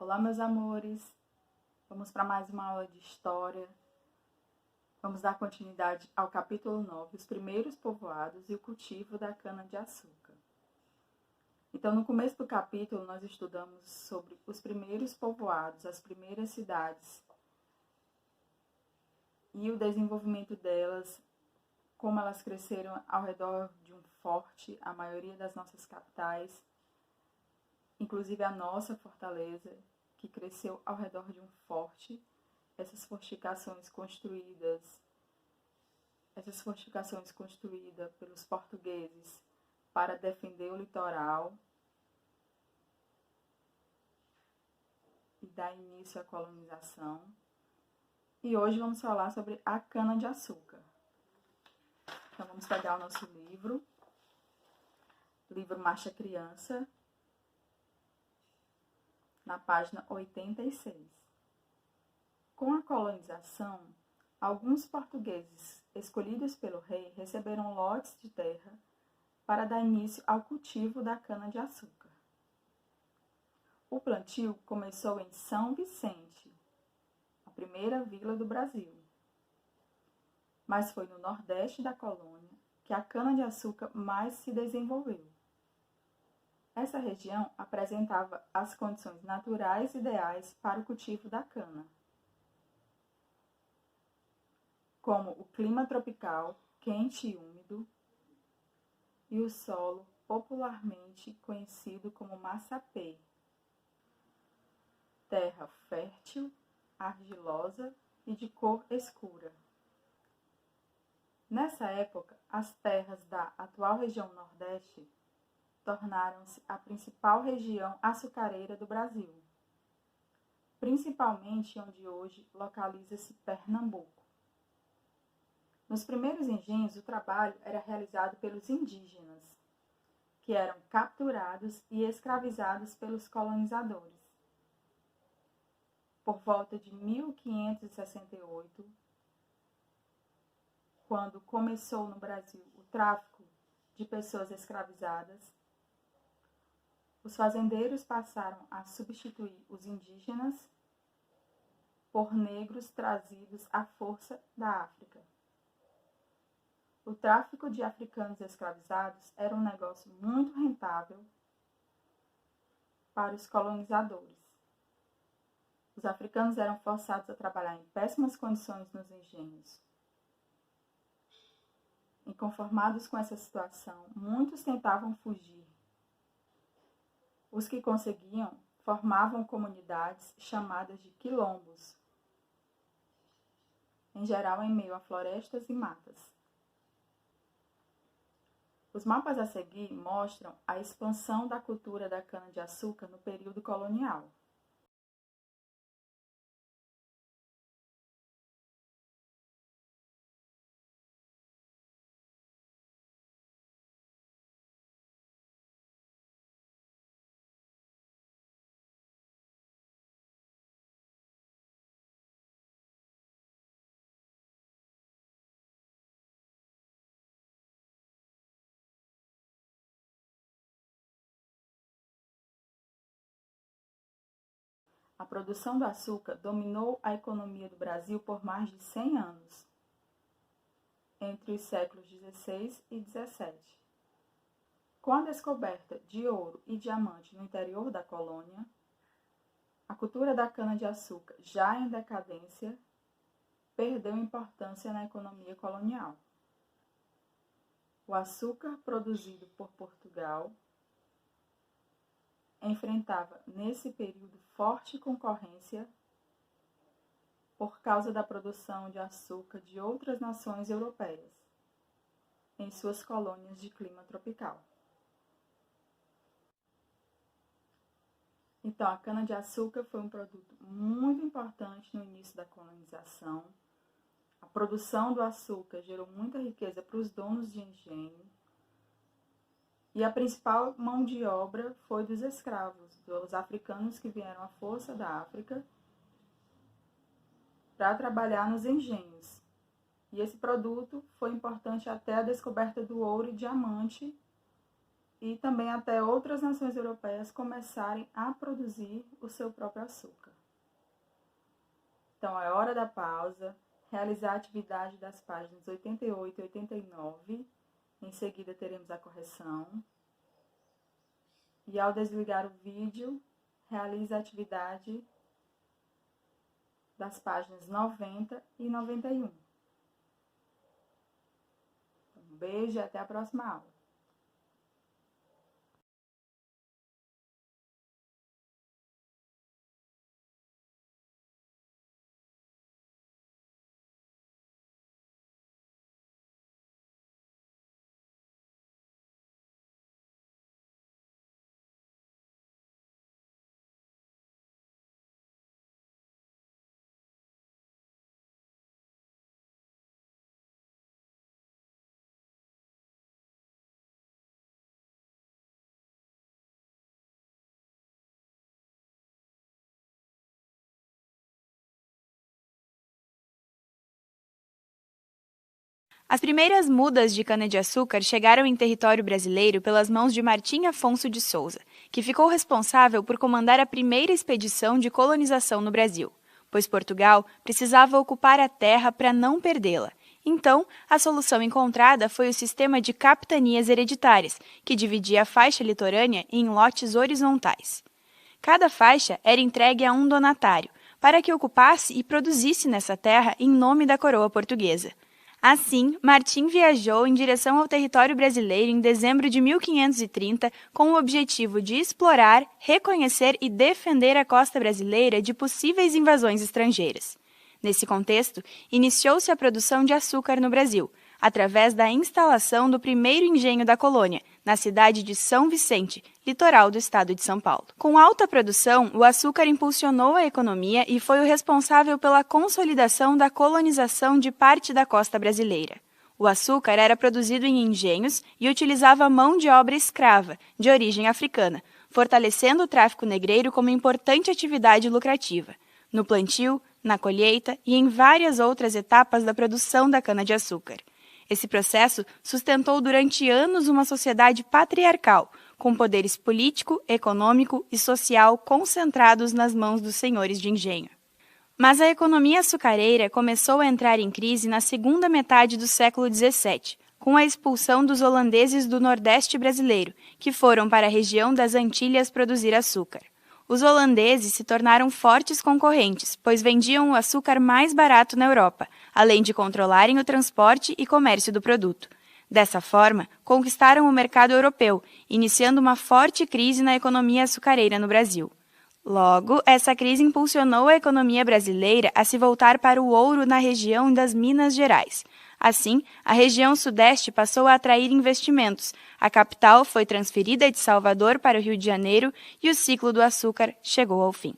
Olá, meus amores! Vamos para mais uma aula de história. Vamos dar continuidade ao capítulo 9, os primeiros povoados e o cultivo da cana-de-açúcar. Então, no começo do capítulo, nós estudamos sobre os primeiros povoados, as primeiras cidades e o desenvolvimento delas, como elas cresceram ao redor de um forte, a maioria das nossas capitais, inclusive a nossa fortaleza, que cresceu ao redor de um forte. Essas fortificações construídas pelos portugueses para defender o litoral e dar início à colonização. E hoje vamos falar sobre a cana-de-açúcar. Então vamos pegar o nosso livro Marcha Criança, na página 86. Com a colonização, alguns portugueses escolhidos pelo rei receberam lotes de terra para dar início ao cultivo da cana-de-açúcar. O plantio começou em São Vicente, a primeira vila do Brasil, mas foi no nordeste da colônia que a cana-de-açúcar mais se desenvolveu. Essa região apresentava as condições naturais ideais para o cultivo da cana, como o clima tropical, quente e úmido, e o solo popularmente conhecido como massapê, terra fértil, argilosa e de cor escura. Nessa época, as terras da atual região Nordeste tornaram-se a principal região açucareira do Brasil, principalmente onde hoje localiza-se Pernambuco. Nos primeiros engenhos, o trabalho era realizado pelos indígenas, que eram capturados e escravizados pelos colonizadores. Por volta de 1568, quando começou no Brasil o tráfico de pessoas escravizadas, os fazendeiros passaram a substituir os indígenas por negros trazidos à força da África. O tráfico de africanos escravizados era um negócio muito rentável para os colonizadores. Os africanos eram forçados a trabalhar em péssimas condições nos engenhos. Inconformados com essa situação, muitos tentavam fugir. Os que conseguiam formavam comunidades chamadas de quilombos, em geral em meio a florestas e matas. Os mapas a seguir mostram a expansão da cultura da cana-de-açúcar no período colonial. A produção do açúcar dominou a economia do Brasil por mais de 100 anos, entre os séculos XVI e XVII. Com a descoberta de ouro e diamante no interior da colônia, a cultura da cana-de-açúcar, já em decadência, perdeu importância na economia colonial. O açúcar produzido por Portugal enfrentava, nesse período, forte concorrência por causa da produção de açúcar de outras nações europeias em suas colônias de clima tropical. Então, a cana-de-açúcar foi um produto muito importante no início da colonização. A produção do açúcar gerou muita riqueza para os donos de engenho. E a principal mão de obra foi dos escravos, dos africanos que vieram à força da África para trabalhar nos engenhos. E esse produto foi importante até a descoberta do ouro e diamante e também até outras nações europeias começarem a produzir o seu próprio açúcar. Então, é hora da pausa, realizar a atividade das páginas 88 e 89, em seguida teremos a correção. E ao desligar o vídeo, realize a atividade das páginas 90 e 91. Um beijo e até a próxima aula. As primeiras mudas de cana-de-açúcar chegaram em território brasileiro pelas mãos de Martim Afonso de Souza, que ficou responsável por comandar a primeira expedição de colonização no Brasil, pois Portugal precisava ocupar a terra para não perdê-la. Então, a solução encontrada foi o sistema de capitanias hereditárias, que dividia a faixa litorânea em lotes horizontais. Cada faixa era entregue a um donatário, para que ocupasse e produzisse nessa terra em nome da coroa portuguesa. Assim, Martim viajou em direção ao território brasileiro em dezembro de 1530 com o objetivo de explorar, reconhecer e defender a costa brasileira de possíveis invasões estrangeiras. Nesse contexto, iniciou-se a produção de açúcar no Brasil, através da instalação do primeiro engenho da colônia, na cidade de São Vicente, litoral do estado de São Paulo. Com alta produção, o açúcar impulsionou a economia e foi o responsável pela consolidação da colonização de parte da costa brasileira. O açúcar era produzido em engenhos e utilizava mão de obra escrava, de origem africana, fortalecendo o tráfico negreiro como importante atividade lucrativa, no plantio, na colheita e em várias outras etapas da produção da cana-de-açúcar. Esse processo sustentou durante anos uma sociedade patriarcal, com poderes político, econômico e social concentrados nas mãos dos senhores de engenho. Mas a economia açucareira começou a entrar em crise na segunda metade do século XVII, com a expulsão dos holandeses do Nordeste brasileiro, que foram para a região das Antilhas produzir açúcar. Os holandeses se tornaram fortes concorrentes, pois vendiam o açúcar mais barato na Europa, além de controlarem o transporte e comércio do produto. Dessa forma, conquistaram o mercado europeu, iniciando uma forte crise na economia açucareira no Brasil. Logo, essa crise impulsionou a economia brasileira a se voltar para o ouro na região das Minas Gerais. Assim, a região sudeste passou a atrair investimentos, a capital foi transferida de Salvador para o Rio de Janeiro e o ciclo do açúcar chegou ao fim.